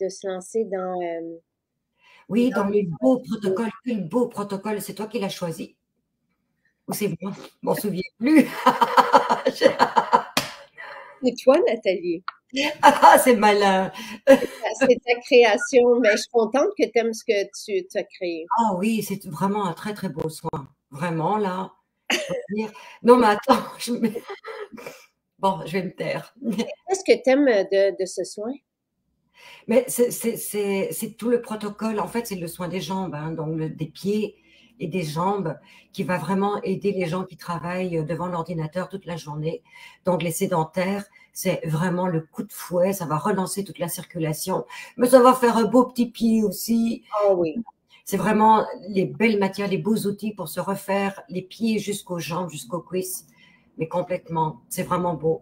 de se lancer Oui, dans le beau protocole, c'est toi qui l'as choisi? Ou c'est moi? Je m'en souviens plus. C'est toi, Nathalie. Ah, c'est malin. C'est ta création, mais je suis contente que tu aimes ce que tu as créé. Ah oui, c'est vraiment un très, très beau soin. Vraiment, là, je peux dire. Non, mais attends, bon, je vais me taire. Qu'est-ce que tu aimes de ce soin? Mais c'est tout le protocole. En fait, c'est le soin des jambes, hein, donc des pieds et des jambes, qui va vraiment aider les gens qui travaillent devant l'ordinateur toute la journée. Donc, les sédentaires, c'est vraiment le coup de fouet. Ça va relancer toute la circulation, mais ça va faire un beau petit pied aussi. Ah oui. C'est vraiment les belles matières, les beaux outils pour se refaire les pieds jusqu'aux jambes, jusqu'aux cuisses, mais complètement. C'est vraiment beau.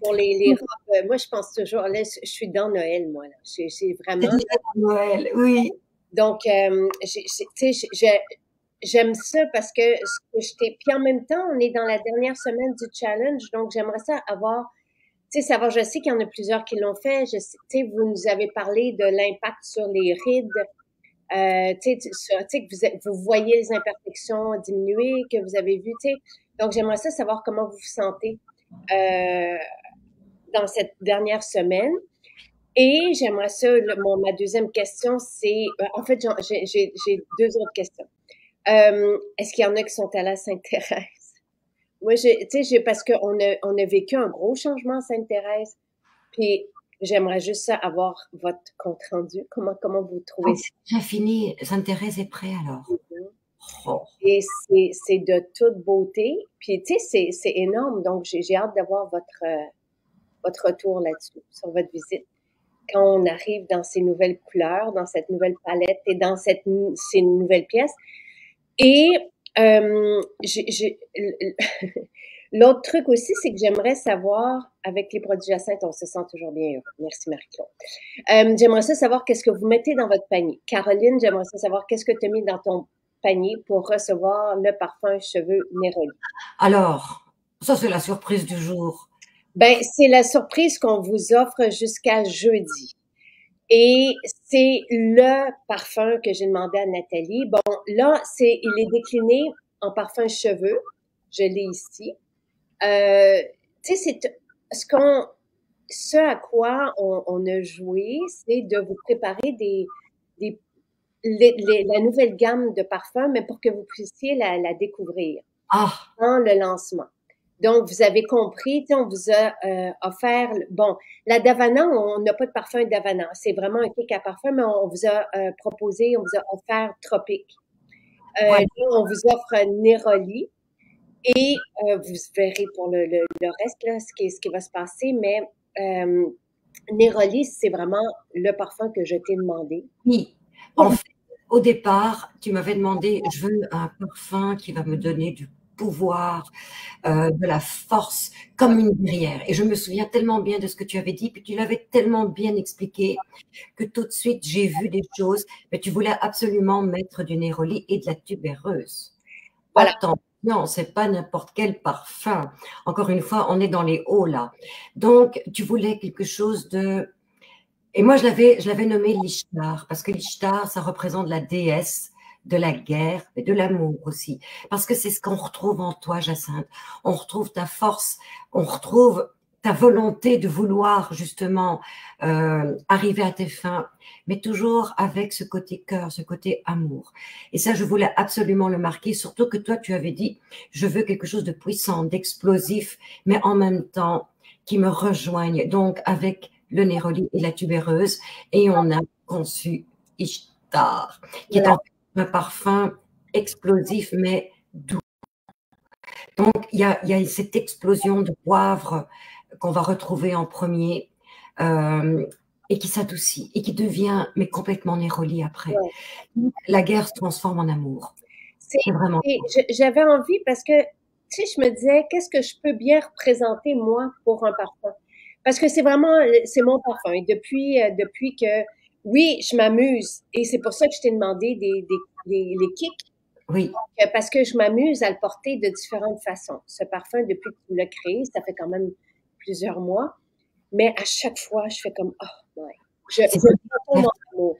Pour les robes, moi, je pense toujours, là, je suis dans Noël, moi, là. C'est C'est vraiment. déjà Noël, oui. Donc, tu sais, j'aime ça parce que puis en même temps, on est dans la dernière semaine du challenge, donc j'aimerais ça avoir, tu sais, savoir, je sais qu'il y en a plusieurs qui l'ont fait, tu sais, vous nous avez parlé de l'impact sur les rides, tu sais, que vous voyez les imperfections diminuer, que vous avez vu, tu sais. Donc, j'aimerais ça savoir comment vous vous sentez dans cette dernière semaine. Et j'aimerais ça, ma deuxième question, c'est, en fait, j'ai deux autres questions. Est-ce qu'il y en a qui sont allés à Sainte-Thérèse? Moi, tu sais, parce on a vécu un gros changement à Sainte-Thérèse, puis j'aimerais juste ça avoir votre compte rendu. Comment vous trouvez Donc, ça? c'est déjà fini. Sainte-Thérèse est prêt alors. Oh. Et c'est de toute beauté. Puis, tu sais, c'est énorme. Donc, j'ai hâte d'avoir votre retour là-dessus, sur votre visite. Quand on arrive dans ces nouvelles couleurs, dans cette nouvelle palette et dans ces nouvelles pièces. Et l'autre truc aussi, c'est que j'aimerais savoir, avec les produits Jacinthe, on se sent toujours bien heureux. Merci Marie-Claude. J'aimerais ça savoir qu'est-ce que vous mettez dans votre panier. Caroline, j'aimerais ça savoir qu'est-ce que tu as mis dans ton panier pour recevoir le parfum cheveux Neroli. Alors, ça c'est la surprise du jour. Ben, c'est la surprise qu'on vous offre jusqu'à jeudi. Et c'est le parfum que j'ai demandé à Nathalie. Bon, là, il est décliné en parfum cheveux. Je l'ai ici. Tu sais, ce à quoi on a joué, c'est de vous préparer la nouvelle gamme de parfums, mais pour que vous puissiez la découvrir Ah, dans le lancement. Donc, vous avez compris, on vous a offert, bon, la Davana, on n'a pas de parfum Davana. C'est vraiment un kick à parfum, mais on vous a proposé, on vous a offert Tropique. voilà. Là, on vous offre Neroli. Et vous verrez pour le reste, là, ce qui va se passer, mais Neroli, c'est vraiment le parfum que je t'ai demandé. Oui. En fait, au départ, tu m'avais demandé, je veux un parfum qui va me donner du pouvoir, de la force, comme une guerrière. Et je me souviens tellement bien de ce que tu avais dit, puis tu l'avais tellement bien expliqué que tout de suite j'ai vu des choses. Mais tu voulais absolument mettre du néroli et de la tubéreuse. Voilà. Attention, c'est pas n'importe quel parfum. Encore une fois, on est dans les hauts là. Donc, tu voulais quelque chose de. Et moi, je l'avais nommé l'Ishtar, parce que l'Ishtar, ça représente la déesse de la guerre et de l'amour aussi. Parce que c'est ce qu'on retrouve en toi, Jacinthe. On retrouve ta force, on retrouve ta volonté de vouloir justement arriver à tes fins, mais toujours avec ce côté cœur, ce côté amour. Et ça, je voulais absolument le marquer, surtout que toi, tu avais dit, je veux quelque chose de puissant, d'explosif, mais en même temps qui me rejoigne. Donc, avec le néroli et la tubéreuse, et on a conçu Ishtar, qui est Voilà. en fait un parfum explosif, mais doux. Donc, il y a cette explosion de poivre qu'on va retrouver en premier, et qui s'adoucit, et qui devient, mais complètement néroli après. Ouais. La guerre se transforme en amour. C'est, C'est vraiment. j'avais envie parce que, tu sais, je me disais, qu'est-ce que je peux bien représenter, moi, pour un parfum? Parce que c'est mon parfum. Et depuis que, oui, je m'amuse. Et c'est pour ça que je t'ai demandé les kicks. Oui. Parce que je m'amuse à le porter de différentes façons. Ce parfum, depuis que tu l'as créé, ça fait quand même plusieurs mois. Mais à chaque fois, je fais comme, oh, ouais. je tombe en amour.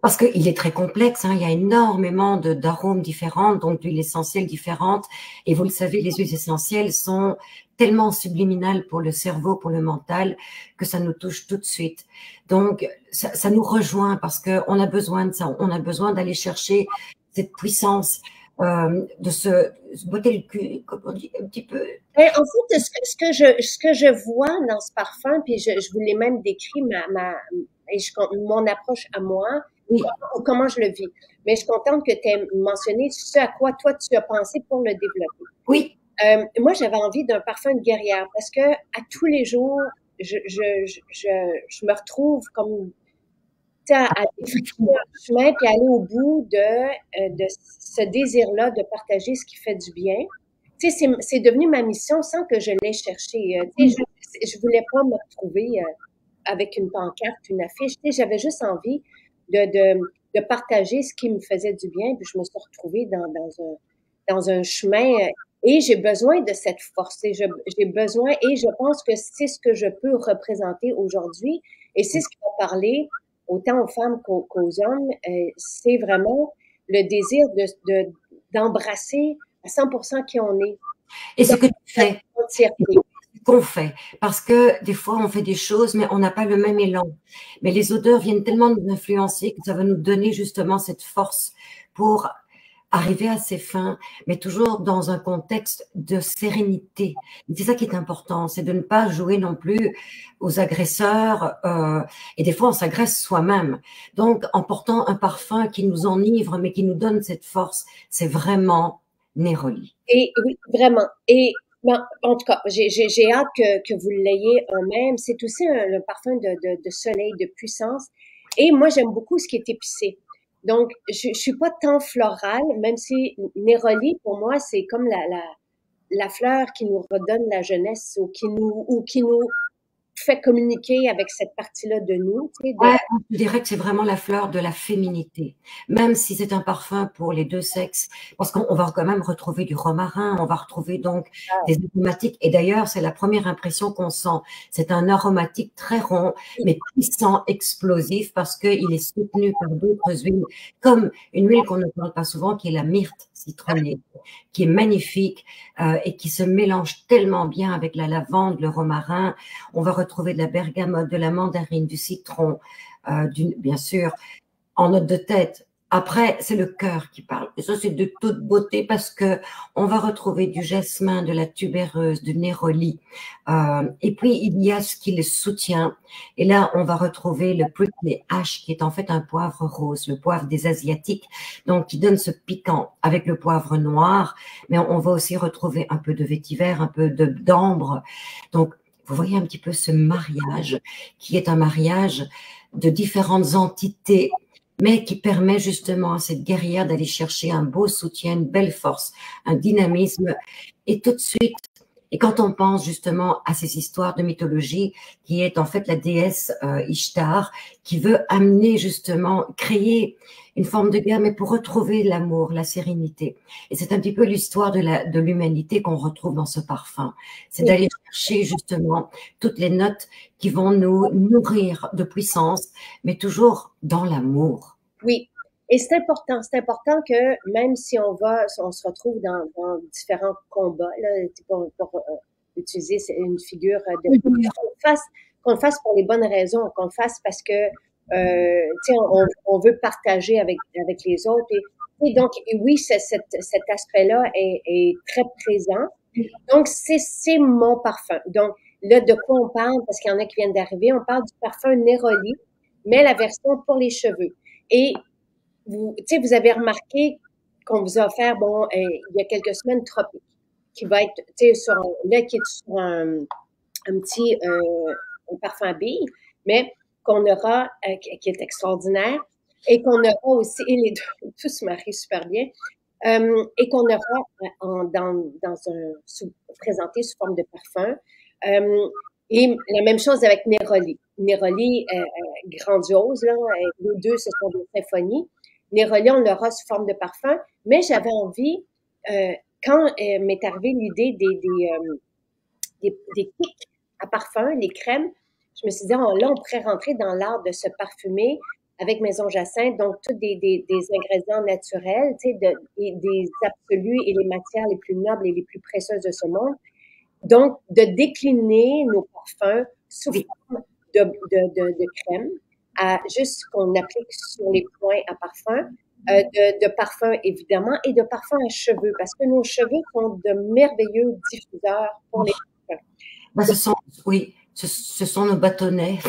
Parce qu'il est très complexe, hein, il y a énormément d'arômes différents, donc d'huiles essentielles différentes. Et vous le savez, les huiles essentielles sont tellement subliminales pour le cerveau, pour le mental, que ça nous touche tout de suite. Donc, ça nous rejoint parce qu'on a besoin de ça. On a besoin d'aller chercher cette puissance, de se botter le cul, comme on dit, un petit peu. Ben, en fait, ce que je vois dans ce parfum, puis je vous l'ai même décrit, mon approche à moi, Oui, comment je le vis. Mais je suis contente que tu aies mentionné ce à quoi toi tu as pensé pour le développer. oui, Moi, j'avais envie d'un parfum de guerrière parce que à tous les jours, je me retrouve comme à défricher un chemin puis aller au bout de ce désir-là de partager ce qui fait du bien. Tu sais, c'est devenu ma mission sans que je l'aie cherché. Tu sais, je voulais pas me retrouver avec une pancarte, une affiche. Tu sais, j'avais juste envie de partager ce qui me faisait du bien. Puis je me suis retrouvée dans un chemin et j'ai besoin de cette force. J'ai besoin et je pense que c'est ce que je peux représenter aujourd'hui et c'est ce qui va parler autant aux femmes qu'aux hommes. C'est vraiment le désir d'embrasser à 100% qui on est. et ce que tu Dans fais. notre entièreté. Qu'on fait. Parce que des fois, on fait des choses, mais on n'a pas le même élan. Mais les odeurs viennent tellement nous influencer que ça va nous donner justement cette force pour arriver à ses fins, mais toujours dans un contexte de sérénité. C'est ça qui est important, c'est de ne pas jouer non plus aux agresseurs, et des fois on s'agresse soi-même. Donc en portant un parfum qui nous enivre, mais qui nous donne cette force, c'est vraiment Neroli. Et oui, vraiment. Et ben, en tout cas, j'ai hâte que vous l'ayez en même. C'est aussi le parfum de soleil, de puissance. Et moi, j'aime beaucoup ce qui est épicé. Donc, je suis pas tant florale, même si Néroli, pour moi, c'est comme la fleur qui nous redonne la jeunesse ou qui nous fait communiquer avec cette partie-là de nous. Tu sais, Ouais, je dirais que c'est vraiment la fleur de la féminité, même si c'est un parfum pour les deux sexes, parce qu'on va quand même retrouver du romarin, on va retrouver donc des aromatiques, et d'ailleurs c'est la première impression qu'on sent. C'est un aromatique très rond, mais puissant, explosif, parce qu'il est soutenu par d'autres huiles, comme une huile qu'on ne parle pas souvent, qui est la myrte citronnée, qui est magnifique et qui se mélange tellement bien avec la lavande, le romarin. On va retrouver de la bergamote, de la mandarine, du citron, bien sûr, en note de tête. Après, c'est le cœur qui parle. Et ça, c'est de toute beauté parce que on va retrouver du jasmin, de la tubéreuse, du néroli. Et puis, il y a ce qui le soutient. Et là, on va retrouver le prickly ash, qui est en fait un poivre rose, le poivre des Asiatiques, donc qui donne ce piquant avec le poivre noir. Mais on va aussi retrouver un peu de vétiver, un peu d'ambre. Donc, vous voyez un petit peu ce mariage qui est un mariage de différentes entités, mais qui permet justement à cette guerrière d'aller chercher un beau soutien, une belle force, un dynamisme. Et tout de suite, et quand on pense justement à ces histoires de mythologie, qui est en fait la déesse Ishtar, qui veut amener justement, créer une forme de guerre, mais pour retrouver l'amour, la sérénité. Et c'est un petit peu l'histoire de l'humanité qu'on retrouve dans ce parfum. C'est d'aller chercher justement toutes les notes qui vont nous nourrir de puissance, mais toujours dans l'amour. Oui. Et c'est important que même si on se retrouve dans différents combats, là, pour utiliser une figure qu'on le fasse pour les bonnes raisons, qu'on le fasse parce que, tu sais, on veut partager avec les autres. Et donc, et oui, cet aspect-là est très présent. Donc, c'est mon parfum. Donc, là, de quoi on parle? Parce qu'il y en a qui viennent d'arriver. On parle du parfum Neroli, mais la version pour les cheveux. Et vous, tu sais, vous avez remarqué qu'on vous a offert, il y a quelques semaines, Tropique, qui va être, tu sais, là, qui est sur un petit un parfum à billes, mais qu'on aura, qui est extraordinaire, et qu'on aura aussi, et les deux, tout se marie super bien, et qu'on aura présenté sous forme de parfum. Et la même chose avec Neroli. Neroli, grandiose, là, les deux, ce sont des symphonies. Neroli, on l'aura sous forme de parfum, mais j'avais envie, quand m'est arrivée l'idée des kits à parfum, les crèmes, je me suis dit, oh, là, on pourrait rentrer dans l'art de se parfumer avec Maison Jacinthe, donc tous des ingrédients naturels, tu sais, des absolus et les matières les plus nobles et les plus précieuses de ce monde. Donc, de décliner nos parfums sous Oui. forme de crème, juste qu'on applique sur les points à parfum, de parfum évidemment, et de parfum à cheveux, parce que nos cheveux sont de merveilleux diffuseurs pour les parfums. Ben, oui, ce sont nos bâtonnets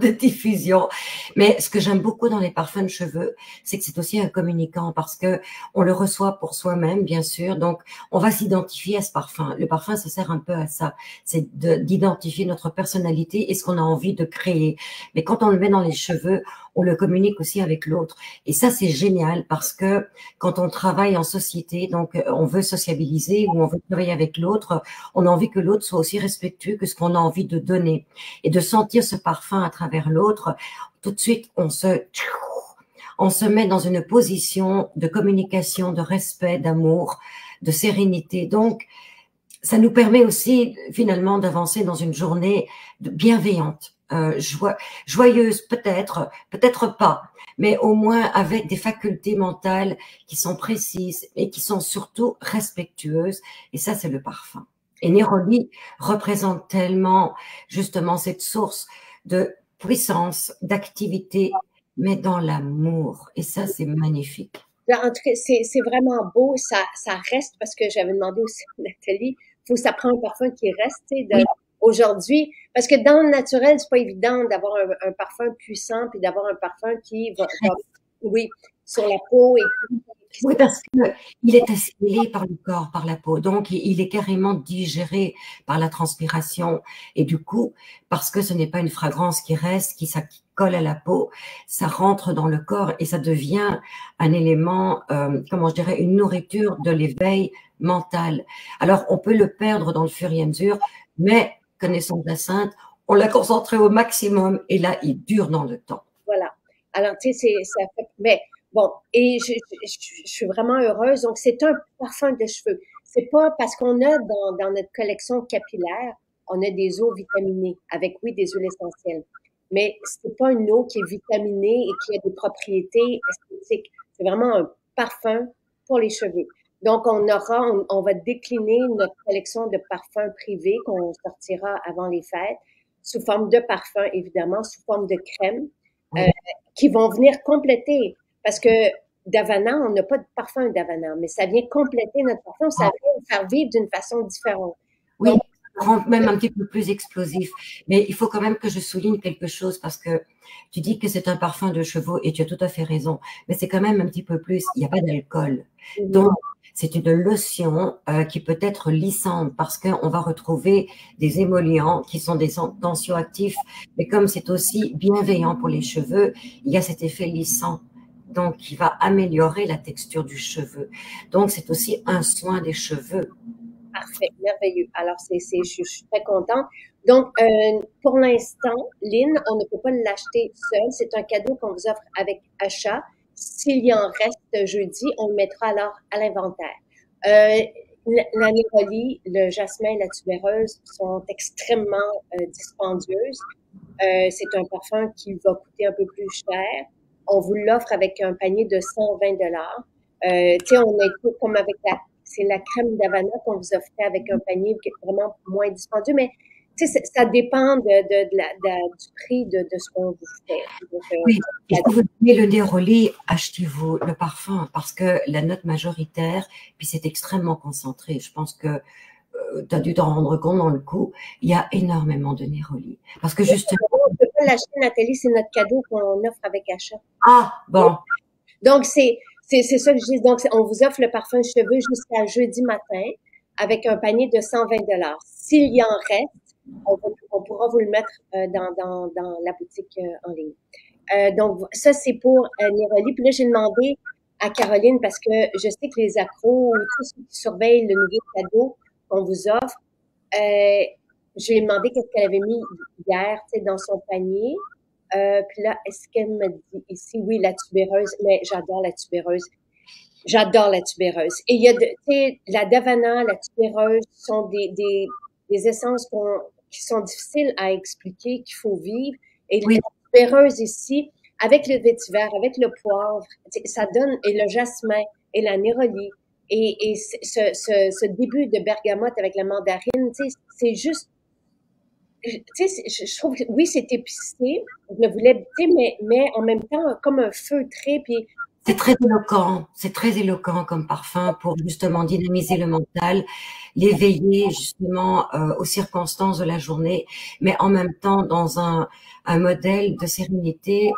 de diffusion. Mais ce que j'aime beaucoup dans les parfums de cheveux, c'est que c'est aussi un communicant parce que on le reçoit pour soi-même, bien sûr. Donc, on va s'identifier à ce parfum. Le parfum, ça sert un peu à ça. C'est d'identifier notre personnalité et ce qu'on a envie de créer. Mais quand on le met dans les cheveux, on le communique aussi avec l'autre. Et ça, c'est génial parce que quand on travaille en société, donc on veut sociabiliser ou on veut travailler avec l'autre, on a envie que l'autre soit aussi respectueux que ce qu'on a envie de donner. Et de sentir ce parfum à travers l'autre, tout de suite, on se met dans une position de communication, de respect, d'amour, de sérénité. Donc, ça nous permet aussi finalement d'avancer dans une journée bienveillante, joyeuse peut-être, peut-être pas, mais au moins avec des facultés mentales qui sont précises et qui sont surtout respectueuses. Et ça, c'est le parfum. Et Neroli représente tellement justement cette source de puissance, d'activité, mais dans l'amour. Et ça, c'est magnifique. Là, en tout cas, c'est vraiment beau. Ça reste parce que j'avais demandé aussi à Nathalie, faut que ça prend un parfum qui reste, tu sais, Oui, aujourd'hui. Parce que dans le naturel, c'est pas évident d'avoir un parfum puissant puis d'avoir un parfum qui va, oui, sur la peau et qui oui, parce que il est assimilé par le corps, par la peau. Donc, il est carrément digéré par la transpiration. Et du coup, parce que ce n'est pas une fragrance qui reste, qui colle à la peau, ça rentre dans le corps et ça devient un élément, comment je dirais, une nourriture de l'éveil mental. Alors, on peut le perdre dans le fur et à mesure, mais connaissant la sainte, on l'a concentré au maximum et là, il dure dans le temps. voilà. Alors, tu sais, ça fait, mais bon, et je suis vraiment heureuse. Donc, c'est un parfum de cheveux. C'est pas parce qu'on a dans notre collection capillaire, on a des eaux vitaminées avec, oui, des huiles essentielles. Mais c'est pas une eau qui est vitaminée et qui a des propriétés esthétiques. C'est vraiment un parfum pour les cheveux. Donc, on va décliner notre collection de parfums privés qu'on sortira avant les fêtes sous forme de parfum, évidemment, sous forme de crème euh, Oui. qui vont venir compléter. Parce que Davana, on n'a pas de parfum Davana, mais ça vient compléter notre parfum, ça vient nous faire vivre d'une façon différente. Donc, Oui, ça rend même un petit peu plus explosif. Mais il faut quand même que je souligne quelque chose parce que tu dis que c'est un parfum de chevaux et tu as tout à fait raison. Mais c'est quand même un petit peu plus. Il n'y a pas d'alcool. Donc, c'est une lotion qui peut être lissante parce qu'on va retrouver des émollients qui sont des tensioactifs. Mais comme c'est aussi bienveillant pour les cheveux, il y a cet effet lissant. Donc, qui va améliorer la texture du cheveu. Donc, c'est aussi un soin des cheveux. parfait, merveilleux. Alors, je suis très contente. Donc, pour l'instant, Lynn, on ne peut pas l'acheter seul. C'est un cadeau qu'on vous offre avec achat. S'il y en reste jeudi, on le mettra alors à l'inventaire. Euh, la néroli, le jasmin et la tubéreuse sont extrêmement dispendieuses. C'est un parfum qui va coûter un peu plus cher. On vous l'offre avec un panier de 120 dollars. Tu sais, on est tout comme avec c'est la crème d'Havana qu'on vous offrait avec un panier qui est vraiment moins dispendieux, mais tu sais, ça dépend du prix de ce qu'on vous fait. Donc, Oui, et si vous aimez le néroli, achetez-vous le parfum parce que la note majoritaire, puis c'est extrêmement concentré. Je pense que tu as dû t'en rendre compte dans le coup, il y a énormément de néroli. Parce que justement, on ne peut pas l'acheter, Nathalie, c'est notre cadeau qu'on offre avec achat. ah, bon, Donc, c'est ça que je dis. Donc, on vous offre le parfum cheveux jusqu'à jeudi matin avec un panier de 120 dollars. S'il y en reste, on pourra vous le mettre dans la boutique en ligne. Donc, ça, c'est pour Néroli. Puis là, j'ai demandé à Caroline parce que je sais que les accros, tous ceux qui surveillent le nouveau cadeau qu'on vous offre, je lui ai demandé qu'est-ce qu'elle avait mis hier, tu sais, dans son panier. Puis là, est-ce qu'elle me dit ici, oui, la tubéreuse, mais j'adore la tubéreuse. J'adore la tubéreuse. Et il y a, tu sais, la davana, la tubéreuse sont des essences qui sont difficiles à expliquer, qu'il faut vivre. Et Oui. la tubéreuse ici, avec le vétiver, avec le poivre, ça donne, et le jasmin, et la néroli, et ce début de bergamote avec la mandarine, c'est juste, je trouve que oui, c'est épicé, je le voulais, mais en même temps, comme un feutré, puis C'est très éloquent comme parfum pour justement dynamiser le mental, l'éveiller justement aux circonstances de la journée, mais en même temps dans un modèle de sérénité,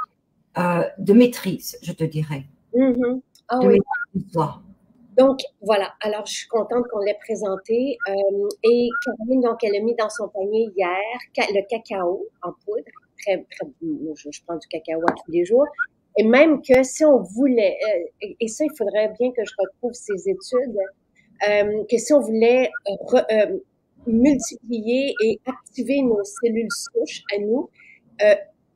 de maîtrise, je te dirais, Ah de oui. maîtrise de soi. Donc, voilà. Alors, je suis contente qu'on l'ait présenté. Et Caroline, donc, elle a mis dans son panier hier le cacao en poudre. Je prends du cacao à tous les jours. Et même que si on voulait, et ça, il faudrait bien que je retrouve ces études, que si on voulait multiplier et activer nos cellules souches à nous,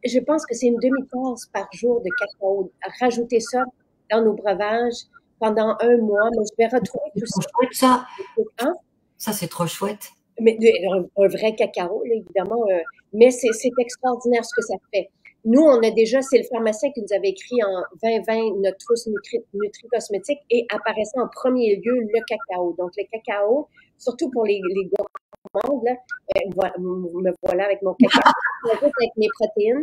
je pense que c'est une demi-tasse par jour de cacao. Rajouter ça dans nos breuvages pendant un mois, mais je vais retrouver tout ça. Trop chouette, ça. Hein? Ça, c'est trop chouette. Mais un vrai cacao, là, évidemment. Mais c'est extraordinaire ce que ça fait. Nous, on a déjà, c'est le pharmacien qui nous avait écrit en 2020 notre trousse nutri-cosmétique et apparaissait en premier lieu le cacao. Donc, le cacao, surtout pour les gourmandes, là, me voilà avec mon cacao, avec mes protéines,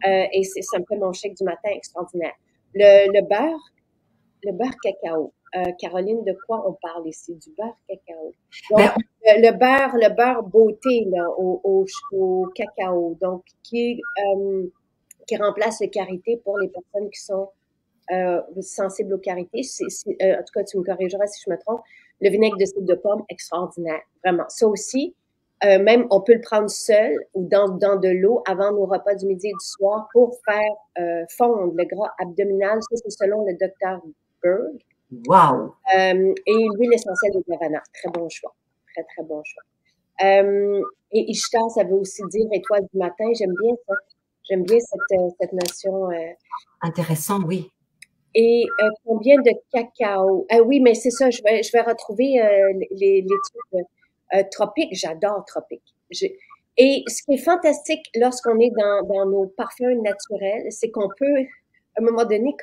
et ça me fait mon shake du matin extraordinaire. Le beurre cacao. Caroline, de quoi on parle ici? Du beurre cacao. Donc, le beurre beauté là, au cacao, donc qui remplace le karité pour les personnes qui sont sensibles au karité. En tout cas, tu me corrigeras si je me trompe. Le vinaigre de cidre de pomme, extraordinaire, vraiment. Ça aussi, même on peut le prendre seul ou dans de l'eau avant nos repas du midi et du soir pour faire fondre le gras abdominal. Ça, c'est selon le docteur Berg. Wow! Et l'huile essentielle de lavanda, très bon choix. Très, très bon choix. Et Ishtar, ça veut aussi dire étoile du matin. J'aime bien ça. J'aime bien cette notion. Intéressant, oui. Et combien de cacao? Oui, mais c'est ça, je vais retrouver l'étude tropique. J'adore tropique. Et ce qui est fantastique lorsqu'on est dans nos parfums naturels, c'est qu'on peut, à un moment donné,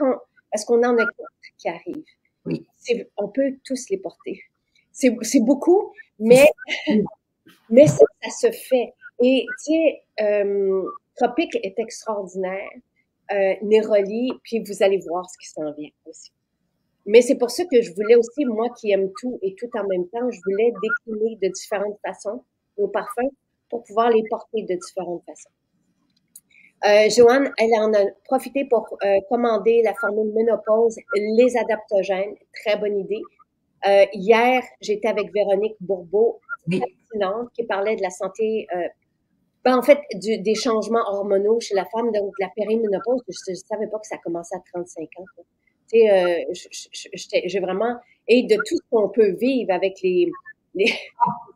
parce qu'on en a qui arrivent. Oui. On peut tous les porter. C'est beaucoup, mais ça se fait. Et tu sais, Tropique est extraordinaire. Néroli, puis vous allez voir ce qui s'en vient aussi. Mais c'est pour ça que je voulais aussi, moi qui aime tout et tout en même temps, je voulais décliner de différentes façons nos parfums pour pouvoir les porter de différentes façons. Joanne, elle en a profité pour commander la formule ménopause, les adaptogènes. Très bonne idée. Hier, j'étais avec Véronique Bourbeau, fascinante, qui parlait de la santé, en fait, des changements hormonaux chez la femme, donc de la périménopause. Je ne savais pas que ça commençait à 35 ans. Tu sais, j'ai vraiment, et de tout ce qu'on peut vivre avec les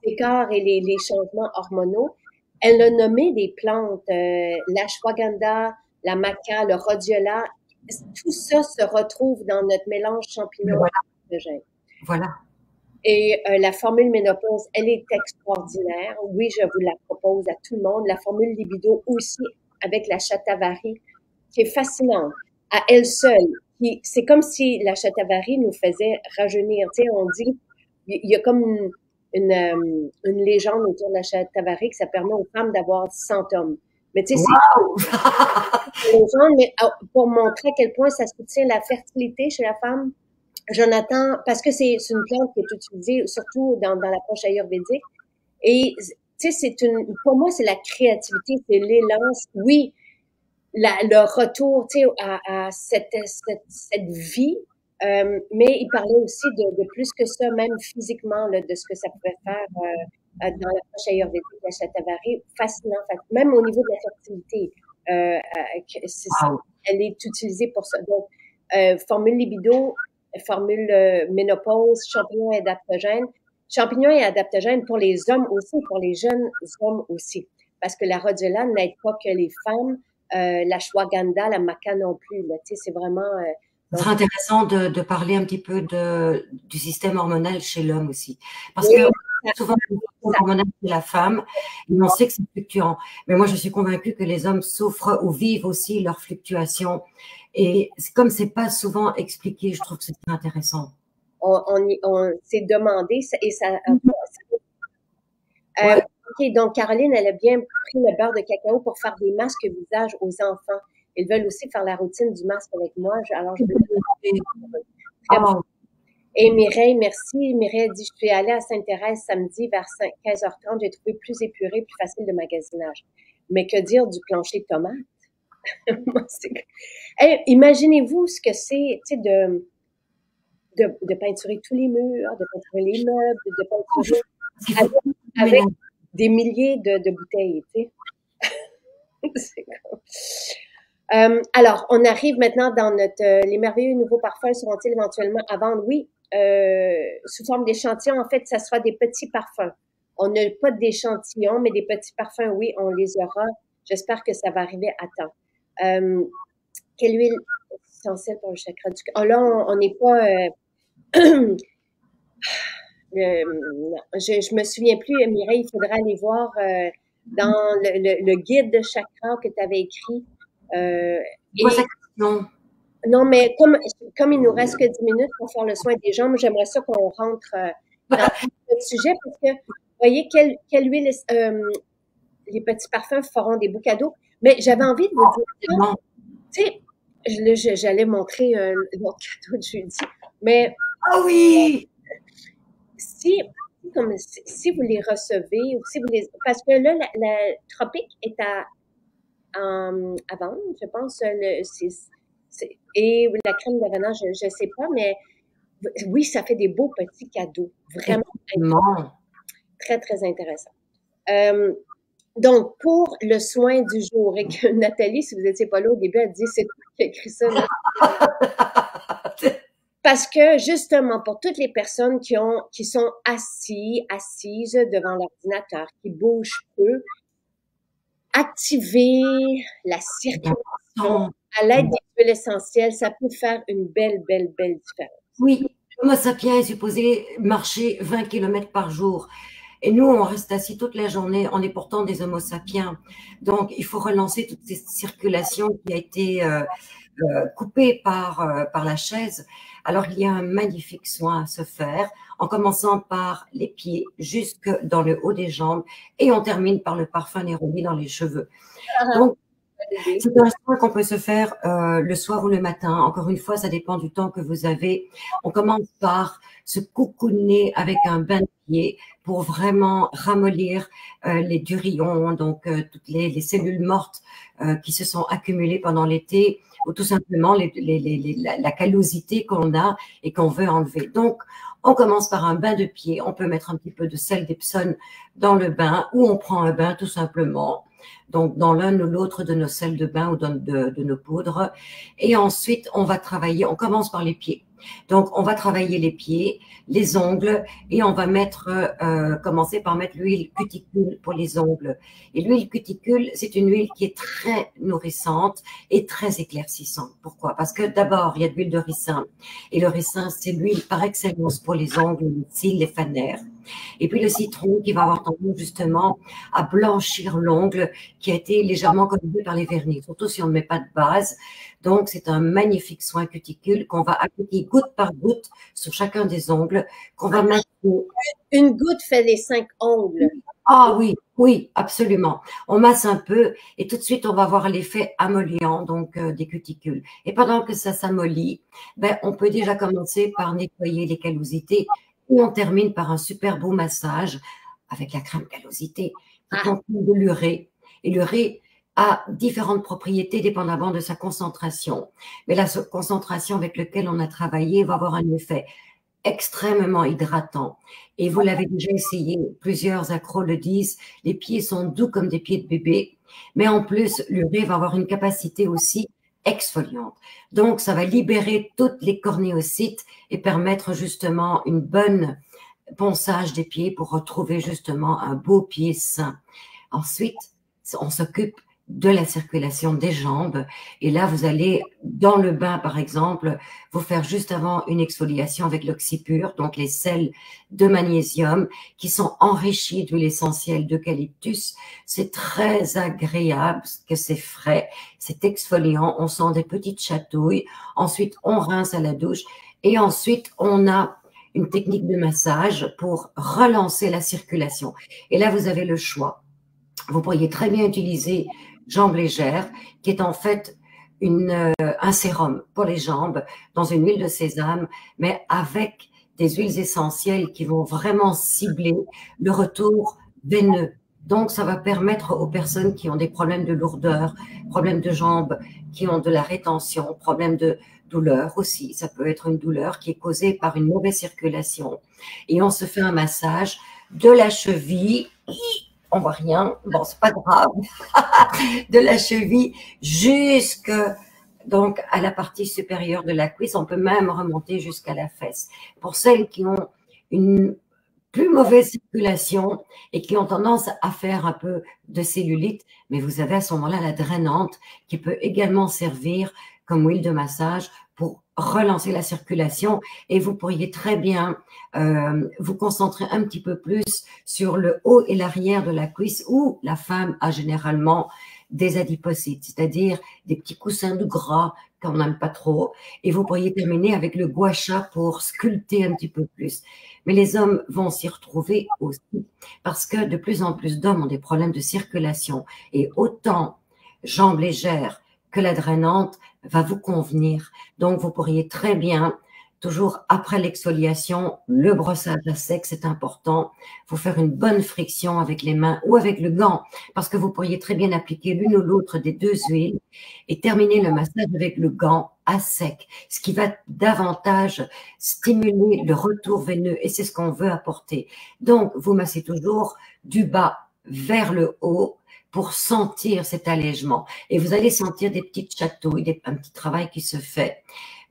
écarts et les changements hormonaux. Elle a nommé des plantes, l'ashwagandha, la maca, le rhodiola. Tout ça se retrouve dans notre mélange champignon adaptogène. Voilà. Et la formule ménopause, elle est extraordinaire. Oui, je vous la propose à tout le monde. La formule libido aussi, avec la shatavari, qui est fascinante à elle seule. C'est comme si la shatavari nous faisait rajeunir. Tu sais, on dit, il y a comme une légende autour de la shatavari que ça permet aux femmes d'avoir 100 hommes. Mais tu sais, c'est une légende, mais pour montrer à quel point ça soutient la fertilité chez la femme. Jonathan, parce que c'est une plante qui est utilisée surtout dans l'approche ayurvédique. Et tu sais, pour moi, c'est la créativité, c'est l'élan. Oui, le retour, tu sais, à cette vie. Mais il parlait aussi de plus que ça, même physiquement, là, de ce que ça pouvait faire dans l'approche ayurvédique, la shatavari. Fascinant. Même au niveau de la fertilité, elle est utilisée pour ça. Donc, formule libido, formule ménopause, champignons et adaptogènes. Champignons et adaptogènes pour les hommes aussi, pour les jeunes hommes aussi. Parce que la rhodiola n'aide pas que les femmes, la shwagandha, la maca non plus. Là, tu sais, c'est vraiment... Ce serait intéressant de parler un petit peu du système hormonal chez l'homme aussi. Parce que souvent comme on a la femme, et on sait que c'est fluctuant. Mais moi, je suis convaincue que les hommes souffrent ou vivent aussi leurs fluctuations. Et comme c'est pas souvent expliqué, je trouve que c'est intéressant. On s'est demandé et ça. Ouais. OK, donc Caroline, elle a bien pris le beurre de cacao pour faire des masques visage aux enfants. Ils veulent aussi faire la routine du masque avec moi. Alors, je vais... Oh. Et Mireille, merci. Mireille dit, je suis allée à Sainte-Thérèse samedi vers 15h30. J'ai trouvé plus épuré, plus facile de magasinage. Mais que dire du plancher de tomates? Hey, imaginez-vous ce que c'est, tu sais, de peinturer tous les murs, de peinturer les meubles, de peinturer avec des milliers de bouteilles, tu sais. C'est cool. Alors, on arrive maintenant dans notre... les merveilleux nouveaux parfums seront-ils éventuellement à vendre? Oui, sous forme d'échantillons. En fait, ça sera des petits parfums. On n'a pas d'échantillons, mais des petits parfums, oui, on les aura. J'espère que ça va arriver à temps. Quelle huile essentielle pour le chakra du cœur? Oh là, on n'est pas... je me souviens plus, Mireille, il faudra aller voir dans le guide de chakra que tu avais écrit. Non, mais comme il nous reste que 10 minutes pour faire le soin des jambes, j'aimerais ça qu'on rentre dans le sujet parce que, vous voyez, quelle huile, les petits parfums feront des beaux cadeaux. Mais j'avais envie de vous dire, tu sais, j'allais montrer l'autre cadeau de jeudi, mais... Ah oui! Si vous les recevez, ou si vous les... Parce que là, la Tropique est à vendre, je pense. Et la crème d'Havana, je ne sais pas, mais oui, ça fait des beaux petits cadeaux. Vraiment très, très intéressant. Donc, pour le soin du jour, et que Nathalie, si vous n'étiez pas là au début, elle dit, c'est toi qui as écrit ça. Parce que, justement, pour toutes les personnes qui sont assises devant l'ordinateur, qui bougent peu, activer la circulation à l'aide des huiles essentielles, ça peut faire une belle, belle, belle différence. Oui, Homo sapiens est supposé marcher 20 km par jour. Et nous, on reste assis toute la journée. On est pourtant des Homo sapiens. Donc, il faut relancer toute cette circulation qui a été coupée par la chaise. Alors, il y a un magnifique soin à se faire, en commençant par les pieds jusque dans le haut des jambes et on termine par le parfum Nairobi dans les cheveux. Donc, c'est un soin qu'on peut se faire le soir ou le matin. Encore une fois, ça dépend du temps que vous avez. On commence par se coucouner avec un bain de pied pour vraiment ramollir les durillons, donc toutes les cellules mortes qui se sont accumulées pendant l'été, ou tout simplement la callosité qu'on a et qu'on veut enlever. Donc, on commence par un bain de pied. On peut mettre un petit peu de sel d'Epsom dans le bain ou on prend un bain tout simplement. Donc, dans l'un ou l'autre de nos sels de bain ou de nos poudres. Et ensuite, on va travailler, on commence par les pieds. Donc, on va travailler les pieds, les ongles et on va commencer par mettre l'huile cuticule pour les ongles. Et l'huile cuticule, c'est une huile qui est très nourrissante et très éclaircissante. Pourquoi? Parce que d'abord, il y a de l'huile de ricin. Et le ricin, c'est l'huile par excellence pour les ongles, les cils, les fanères. Et puis le citron qui va avoir tendance justement à blanchir l'ongle qui a été légèrement corrigé par les vernis, surtout si on ne met pas de base. Donc, c'est un magnifique soin cuticule qu'on va appliquer goutte par goutte sur chacun des ongles, qu'on va mettre... Une goutte fait les 5 ongles. Ah oui, oui, absolument. On masse un peu et tout de suite, on va voir l'effet amolliant donc des cuticules. Et pendant que ça s'amollit, on peut déjà commencer par nettoyer les callosités et on termine par un super beau massage avec la crème callosité qui contient de l'urée. Et l'urée a différentes propriétés dépendamment de sa concentration. Mais la concentration avec laquelle on a travaillé va avoir un effet extrêmement hydratant. Et vous l'avez déjà essayé, plusieurs accros le disent, les pieds sont doux comme des pieds de bébé, mais en plus, l'urée va avoir une capacité aussi exfoliante. Donc, ça va libérer toutes les cornéocytes et permettre justement une bonne ponçage des pieds pour retrouver justement un beau pied sain. Ensuite, on s'occupe de la circulation des jambes. Et là, vous allez, dans le bain, par exemple, vous faire juste avant une exfoliation avec l'oxypure, donc les sels de magnésium qui sont enrichis d'huile essentielle d'eucalyptus. C'est très agréable, parce que c'est frais, c'est exfoliant, on sent des petites chatouilles. Ensuite, on rince à la douche et ensuite, on a une technique de massage pour relancer la circulation. Et là, vous avez le choix. Vous pourriez très bien utiliser Jambes Légères, qui est en fait un sérum pour les jambes dans une huile de sésame, mais avec des huiles essentielles qui vont vraiment cibler le retour veineux. Donc, ça va permettre aux personnes qui ont des problèmes de lourdeur, problèmes de jambes, qui ont de la rétention, problèmes de douleur aussi. Ça peut être une douleur qui est causée par une mauvaise circulation. Et on se fait un massage de la cheville. On voit rien, bon, c'est pas grave, de la cheville jusque donc à la partie supérieure de la cuisse. On peut même remonter jusqu'à la fesse. Pour celles qui ont une plus mauvaise circulation et qui ont tendance à faire un peu de cellulite, mais vous avez à ce moment-là la drainante qui peut également servir comme huile de massage pour relancer la circulation, et vous pourriez très bien vous concentrer un petit peu plus sur le haut et l'arrière de la cuisse où la femme a généralement des adipocytes, c'est-à-dire des petits coussins de gras qu'on n'aime pas trop, et vous pourriez terminer avec le gua sha pour sculpter un petit peu plus. Mais les hommes vont s'y retrouver aussi parce que de plus en plus d'hommes ont des problèmes de circulation, et autant Jambes Légères que la drainante va vous convenir. Donc, vous pourriez très bien, toujours après l'exfoliation, le brossage à sec, c'est important, vous faire une bonne friction avec les mains ou avec le gant, parce que vous pourriez très bien appliquer l'une ou l'autre des deux huiles et terminer le massage avec le gant à sec, ce qui va davantage stimuler le retour veineux, et c'est ce qu'on veut apporter. Donc, vous massez toujours du bas vers le haut pour sentir cet allègement. Et vous allez sentir des petites chatouilles, un petit travail qui se fait.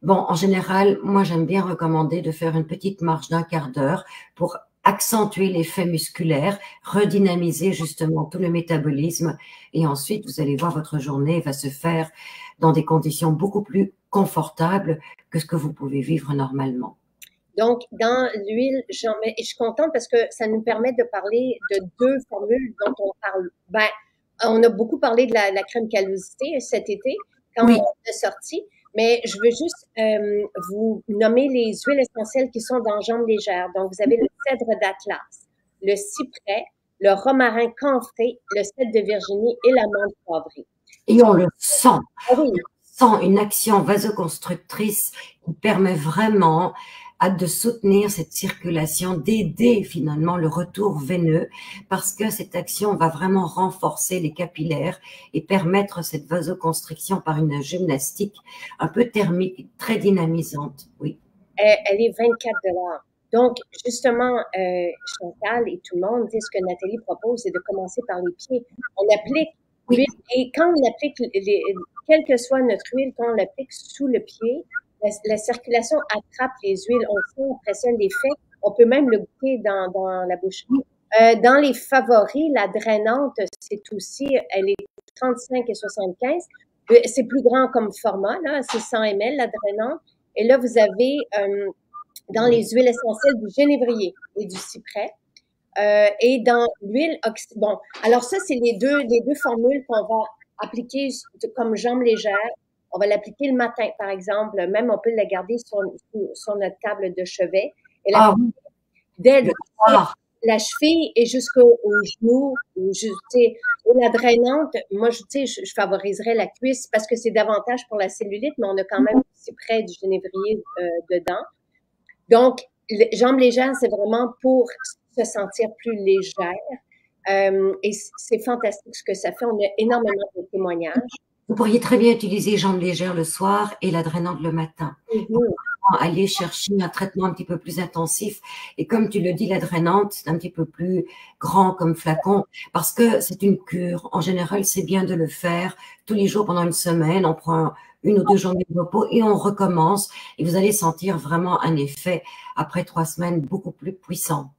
Bon, en général, moi, j'aime bien recommander de faire une petite marche d'un quart d'heure pour accentuer l'effet musculaire, redynamiser justement tout le métabolisme. Et ensuite, vous allez voir, votre journée va se faire dans des conditions beaucoup plus confortables que ce que vous pouvez vivre normalement. Donc, dans l'huile, je suis contente parce que ça nous permet de parler de deux formules dont on parle. Ben, on a beaucoup parlé de la crème callosité cet été quand Oui. on est sorti, mais je veux juste vous nommer les huiles essentielles qui sont dans Jambes Légères. Donc, vous avez le cèdre d'Atlas, le cyprès, le romarin camphré, le cèdre de Virginie et la menthe poivrée. Et on le sent. Ah oui. On sent une action vasoconstrictrice qui permet vraiment de soutenir cette circulation, d'aider finalement le retour veineux, parce que cette action va vraiment renforcer les capillaires et permettre cette vasoconstriction par une gymnastique un peu thermique, très dynamisante. Oui. Elle est 24 $. Donc, justement, Chantal et tout le monde, ce que Nathalie propose, c'est de commencer par les pieds. On applique l'huile, et quand on applique, quelle que soit notre huile, quand on l'applique sous le pied, la circulation attrape les huiles, on sent après ça l'effet, on peut même le goûter dans la bouche. Dans les favoris, la drainante, c'est aussi, elle est 35 et 75. C'est plus grand comme format, là, c'est 100 ml, la drainante. Et là, vous avez dans les huiles essentielles du génévrier et du cyprès. Et dans l'huile bon, alors ça, c'est les deux formules qu'on va appliquer comme Jambes Légères. On va l'appliquer le matin, par exemple. Même, on peut la garder sur notre table de chevet. Et dès la cheville et jusqu'au genou, et la drainante, moi, je favoriserais la cuisse parce que c'est davantage pour la cellulite, mais on a quand même aussi près du génévrier dedans. Donc, Jambes Légères, c'est vraiment pour se sentir plus légère. Et c'est fantastique ce que ça fait. On a énormément de témoignages. Vous pourriez très bien utiliser Jambes Légères le soir et la drainante le matin. Aller chercher un traitement un petit peu plus intensif. Et comme tu le dis, la drainante, c'est un petit peu plus grand comme flacon parce que c'est une cure. En général, c'est bien de le faire tous les jours pendant une semaine. On prend 1 ou 2 journées de repos et on recommence. Et vous allez sentir vraiment un effet après 3 semaines beaucoup plus puissant.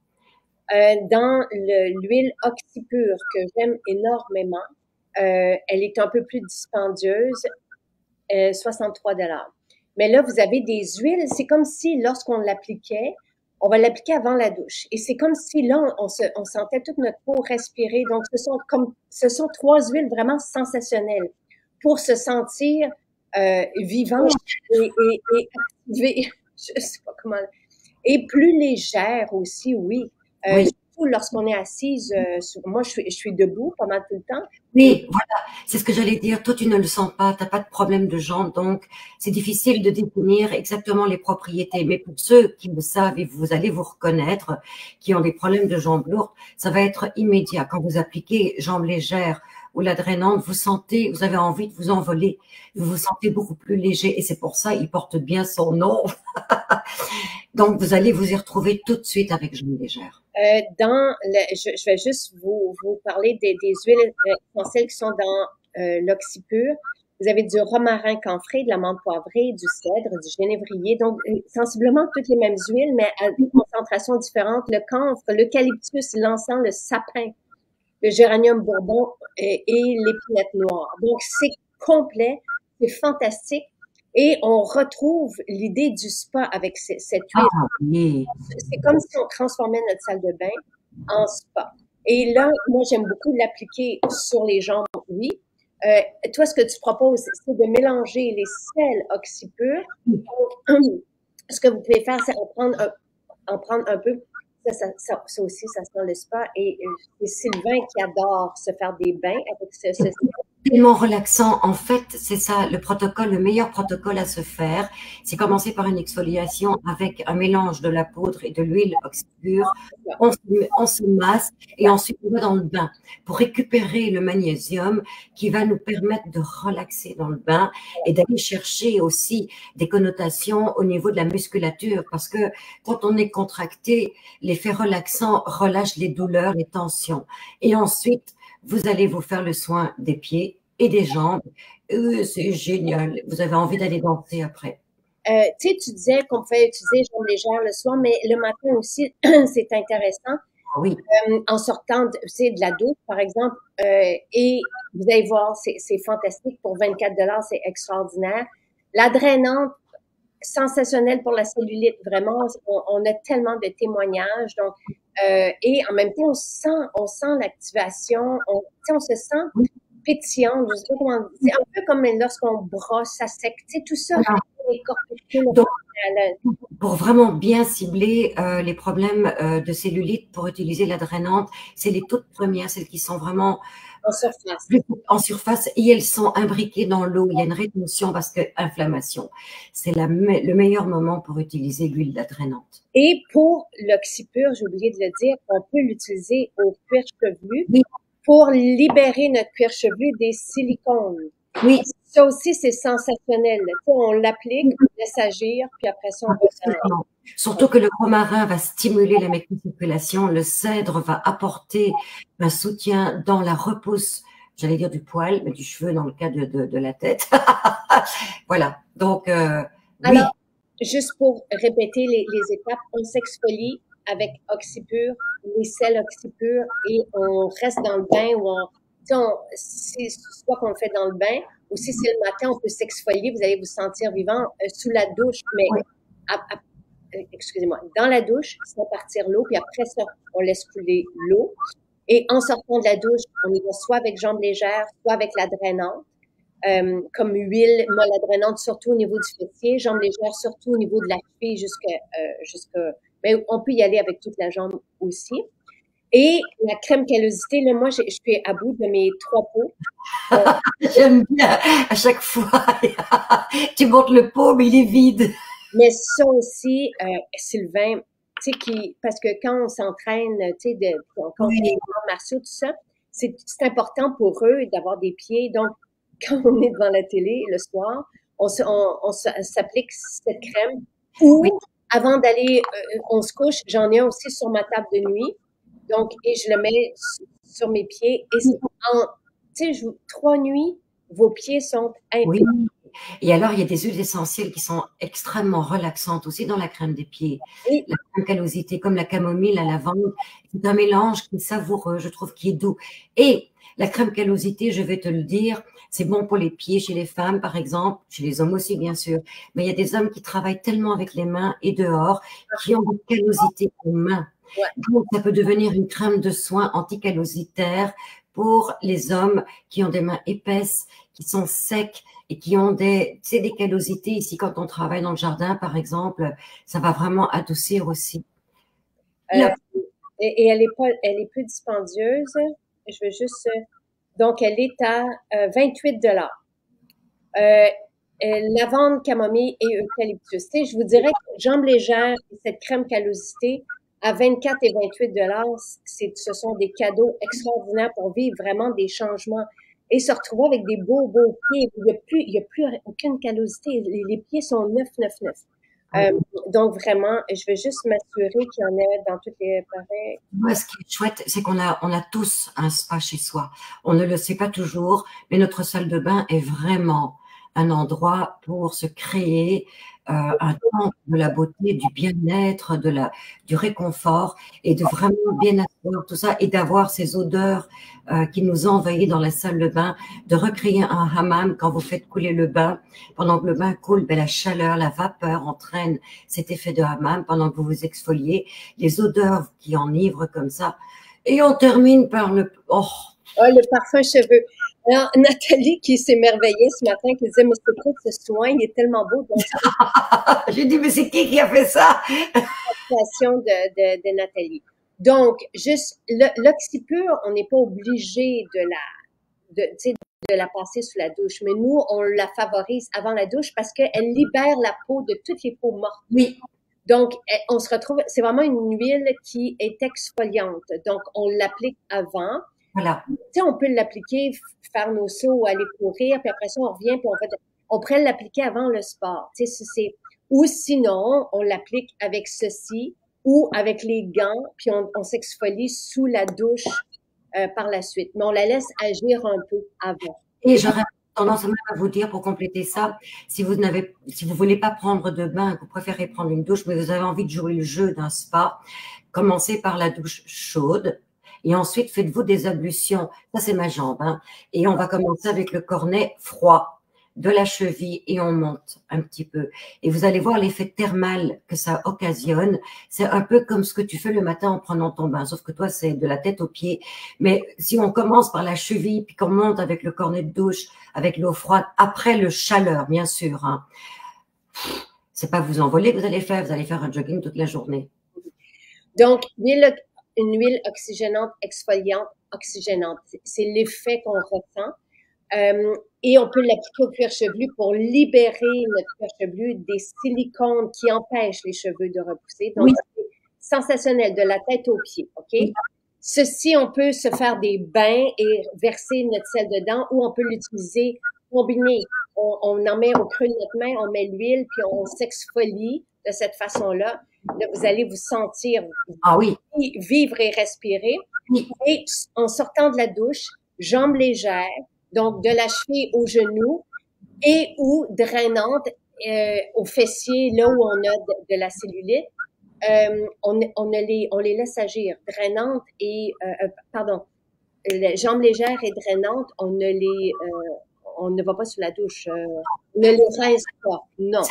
Dans l'huile oxypure que j'aime énormément, elle est un peu plus dispendieuse, 63 $. Mais là, vous avez des huiles, c'est comme si lorsqu'on l'appliquait, on va l'appliquer avant la douche. Et c'est comme si là, on sentait toute notre peau respirer. Donc, ce sont 3 huiles vraiment sensationnelles pour se sentir vivant et activé. Je sais pas comment. Et plus légère aussi, oui. Oui. Surtout lorsqu'on est assise, moi je suis debout pas mal tout le temps. Oui, voilà, c'est ce que j'allais dire. Toi, tu ne le sens pas, tu n'as pas de problème de jambes, donc c'est difficile de définir exactement les propriétés. Mais pour ceux qui le savent, et vous allez vous reconnaître, qui ont des problèmes de jambes lourdes, ça va être immédiat. Quand vous appliquez jambes légères ou la drainante, vous avez envie de vous envoler, vous vous sentez beaucoup plus léger, et c'est pour ça il porte bien son nom. Donc, vous allez vous y retrouver tout de suite avec jambes légères. Je vais juste vous parler des huiles essentielles qui sont dans l'oxypure. Vous avez du romarin camphré, de la menthe poivrée, du cèdre, du génévrier. Donc, sensiblement toutes les mêmes huiles, mais à des concentrations différentes. Le camphre, l'eucalyptus, l'encens, le sapin, le géranium bourbon et l'épinette noire. Donc, c'est complet, c'est fantastique. Et on retrouve l'idée du spa avec cette huile. Ah, oui. C'est comme si on transformait notre salle de bain en spa. Et là, moi, j'aime beaucoup l'appliquer sur les jambes, oui. Toi, ce que tu proposes, c'est de mélanger les sels oxypures. Ce que vous pouvez faire, c'est en prendre un peu. Ça aussi, ça sent le spa. Et c'est Sylvain qui adore se faire des bains avec ce Tellement relaxant. En fait, c'est ça, le meilleur protocole à se faire, c'est commencer par une exfoliation avec un mélange de la poudre et de l'huile oxypure. On se masse et ensuite on va dans le bain pour récupérer le magnésium qui va nous permettre de relaxer dans le bain et d'aller chercher aussi des connotations au niveau de la musculature, parce que quand on est contracté, l'effet relaxant relâche les douleurs, les tensions. Et ensuite, vous allez vous faire le soin des pieds et des jambes. C'est génial. Vous avez envie d'aller danser après. Tu sais, tu disais qu'on pouvait utiliser jambes légères le soir, mais le matin aussi, c'est intéressant. Oui. En sortant de la douche, par exemple, et vous allez voir, c'est fantastique. Pour 24 $, c'est extraordinaire. La drainante, sensationnelle pour la cellulite, vraiment. On a tellement de témoignages. Donc, et en même temps, on sent l'activation. On se sent pétillant. Je sais pas comment. C'est un peu comme lorsqu'on brosse à sec. Tu sais, tout ça. Donc, pour vraiment bien cibler les problèmes de cellulite, pour utiliser la drainante, c'est les toutes premières, celles qui sont vraiment en surface, et elles sont imbriquées dans l'eau. Il y a une rétention parce que inflammation. C'est le meilleur moment pour utiliser l'huile de la drainante. Et pour l'oxypure, j'ai oublié de le dire, on peut l'utiliser au cuir chevelu pour libérer notre cuir chevelu des silicones. Oui. Ça aussi, c'est sensationnel. On l'applique, on laisse agir, puis après ça, on va Surtout que le romarin va stimuler la microcirculation, le cèdre va apporter un soutien dans la repousse, j'allais dire du poil, mais du cheveu dans le cas de la tête. Voilà. Donc, alors, juste pour répéter les étapes, on s'exfolie avec oxypure, les sels oxypure, et on reste dans le bain ou soit qu'on le fait dans le bain, ou si c'est le matin, on peut s'exfolier, vous allez vous sentir vivant sous la douche, mais excusez-moi, dans la douche, sans partir l'eau, puis après ça, on laisse couler l'eau. Et en sortant de la douche, on y va soit avec jambes légères, soit avec la drainante, comme huile, moi, la drainante, surtout au niveau du fessier, jambes légères, surtout au niveau de la cheville mais on peut y aller avec toute la jambe aussi. Et la crème callosité, là, moi, je suis à bout de mes 3 pots. J'aime bien, à chaque fois, tu montes le pot, mais il est vide. Mais ça aussi, Sylvain, tu sais, parce que quand on s'entraîne, tu sais, quand on fait des arts martiaux, tout ça, c'est important pour eux d'avoir des pieds. Donc, quand on est devant la télé le soir, on s'applique cette crème. Ou, avant d'aller, on se couche, j'en ai un aussi sur ma table de nuit. Donc, et je le mets sur mes pieds. Et tu sais, 3 nuits, vos pieds sont impeccables. Oui. Et alors, il y a des huiles essentielles qui sont extrêmement relaxantes aussi dans la crème des pieds. Oui. La crème callosité, comme la camomille, la lavande, c'est un mélange qui est savoureux, je trouve, qui est doux. Et La crème callosité, je vais te le dire, c'est bon pour les pieds chez les femmes, par exemple, chez les hommes aussi, bien sûr. Mais il y a des hommes qui travaillent tellement avec les mains et dehors, qui ont des callosités aux mains. Ouais. Donc, ça peut devenir une crème de soin anticallositaire pour les hommes qui ont des mains épaisses, qui sont secs et qui ont des, tu sais, des callosités. Ici, quand on travaille dans le jardin, par exemple, ça va vraiment adoucir aussi. Euh, et elle est peu dispendieuse. Je veux juste, donc elle est à 28 $. Lavande, camomille et eucalyptus. Tu sais, je vous dirais que jambes légères et cette crème callosité à 24 et 28 $, ce sont des cadeaux extraordinaires pour vivre vraiment des changements et se retrouver avec des beaux pieds. Il y a plus aucune callosité. Les pieds sont neufs. Donc vraiment, je veux juste m'assurer qu'il y en a dans toutes les pareils. Moi, ce qui est chouette, c'est on a tous un spa chez soi. On ne le sait pas toujours, mais notre salle de bain est vraiment un endroit pour se créer un temps de la beauté, du bien-être, du réconfort et de vraiment bien asseoir tout ça et d'avoir ces odeurs qui nous envahissent dans la salle de bain, de recréer un hammam quand vous faites couler le bain. Pendant que le bain coule, ben, la chaleur, la vapeur entraîne cet effet de hammam pendant que vous vous exfoliez, les odeurs qui enivrent comme ça. Et on termine par le... Oh, le parfum cheveux. Alors, Nathalie qui s'émerveillait ce matin, qui disait, mais c'est quoi ce soin, il est tellement beau. Donc, j'ai dit, mais c'est qui a fait ça? De Nathalie. Donc, juste, l'oxypure, on n'est pas obligé de la passer sous la douche, mais nous, on la favorise avant la douche parce qu'elle libère la peau de toutes les peaux mortes. Oui. Donc, on se retrouve, c'est vraiment une huile qui est exfoliante. Donc, on l'applique avant. Voilà. Tu sais, on peut l'appliquer, faire nos sauts, aller courir, puis après ça, on revient, puis on pourrait l'appliquer avant le sport. Tu sais, ou sinon, on l'applique avec ceci ou avec les gants, puis on s'exfolie sous la douche par la suite. Mais on la laisse agir un peu avant. Et j'aurais tendance même à vous dire, pour compléter ça, si vous voulez pas prendre de bain, que vous préférez prendre une douche, mais vous avez envie de jouer le jeu d'un spa, commencez par la douche chaude. Et ensuite, faites-vous des ablutions. Ça, c'est ma jambe. Hein. Et on va commencer avec le cornet froid de la cheville et on monte un petit peu. Et vous allez voir l'effet thermal que ça occasionne. C'est un peu comme ce que tu fais le matin en prenant ton bain, sauf que toi, c'est de la tête aux pieds. Mais si on commence par la cheville, puis qu'on monte avec le cornet de douche, avec l'eau froide, après le chaleur, bien sûr. Hein. C'est pas vous envoler que vous allez faire un jogging toute la journée. Donc, une huile oxygénante, exfoliante, oxygénante. C'est l'effet qu'on ressent. Et on peut l'appliquer au cuir chevelu pour libérer notre cuir chevelu des silicones qui empêchent les cheveux de repousser. Donc, c'est sensationnel de la tête aux pieds, OK? Oui. Ceci, on peut se faire des bains et verser notre sel dedans ou on peut l'utiliser combiné. On en met au creux de notre main, on met l'huile, puis on s'exfolie de cette façon-là. Là, vous allez vous sentir vivre et respirer. Oui. Et en sortant de la douche, jambes légères, donc de la cheville au genou et ou drainante aux fessiers, là où on a de la cellulite. On les laisse agir. Drainante et, les jambes légères et drainantes, on ne va pas sous la douche. Ne les rince pas, non.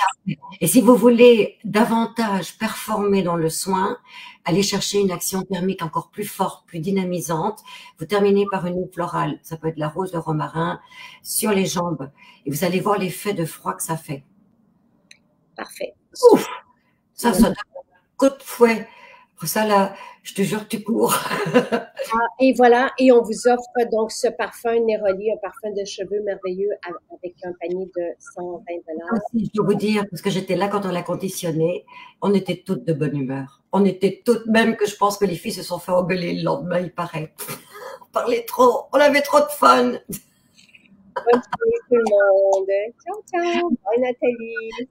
Et si vous voulez davantage performer dans le soin, allez chercher une action thermique encore plus forte, plus dynamisante. Vous terminez par une huile florale, ça peut être la rose de romarin, sur les jambes. Et vous allez voir l'effet de froid que ça fait. Parfait. Ouf! Ça donne un coup de fouet. Pour ça, là, je te jure que tu cours. Et voilà, et on vous offre donc ce parfum Neroli, un parfum de cheveux merveilleux avec un panier de 120 $. Je dois vous dire, parce que j'étais là quand on l'a conditionné, on était toutes de bonne humeur. On était toutes, même que je pense que les filles se sont fait engueuler le lendemain, il paraît. On parlait trop, on avait trop de fun. Bonne journée tout le monde. Ciao, ciao. Bye Nathalie.